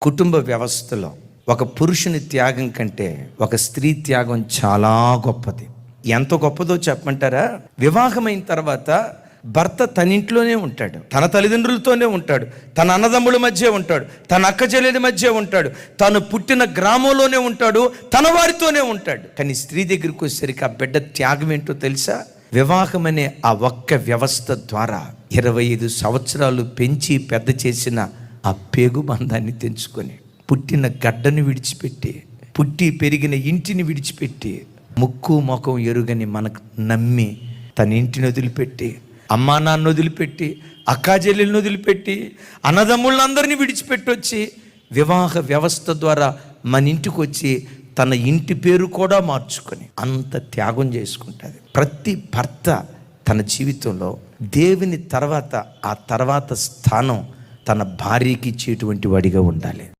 కుటుంబ వ్యవస్థలో ఒక పురుషుని త్యాగం కంటే ఒక స్త్రీ త్యాగం చాలా గొప్పది. ఎంత గొప్పదో చెప్పమంటారా? వివాహమైన తర్వాత భర్త తన ఇంట్లోనే ఉంటాడు, తన తల్లిదండ్రులతోనే ఉంటాడు, తన అన్నదమ్ముల మధ్య ఉంటాడు, తన అక్క చెల్లెల మధ్య ఉంటాడు, తను పుట్టిన గ్రామంలోనే ఉంటాడు, తన వారితోనే ఉంటాడు. కానీ స్త్రీ దగ్గరికి వచ్చేసరికి ఆ బిడ్డ త్యాగం ఏంటో తెలుసా? వివాహం అనే ఆ ఒక్క వ్యవస్థ ద్వారా 25 సంవత్సరాలు పెంచి పెద్ద చేసిన ఆ పేగు బంధాన్ని తెంచుకొని, పుట్టిన గడ్డను విడిచిపెట్టి, పుట్టి పెరిగిన ఇంటిని విడిచిపెట్టి, ముక్కు ముఖం ఎరుగని మనకు నమ్మి తన ఇంటిని వదిలిపెట్టి, అమ్మా నాన్న వదిలిపెట్టి, అక్కాచెల్లెలను వదిలిపెట్టి, అన్నదమ్ముళ్ళందరినీ విడిచిపెట్టి వచ్చి వివాహ వ్యవస్థ ద్వారా మన ఇంటికి వచ్చి తన ఇంటి పేరు కూడా మార్చుకొని అంత త్యాగం చేసుకుంటుంది. ప్రతి భర్త తన జీవితంలో దేవుని తర్వాత ఆ తర్వాత స్థానం తన భార్యకి ఇచ్చేటువంటి వాడిగా ఉండాలి.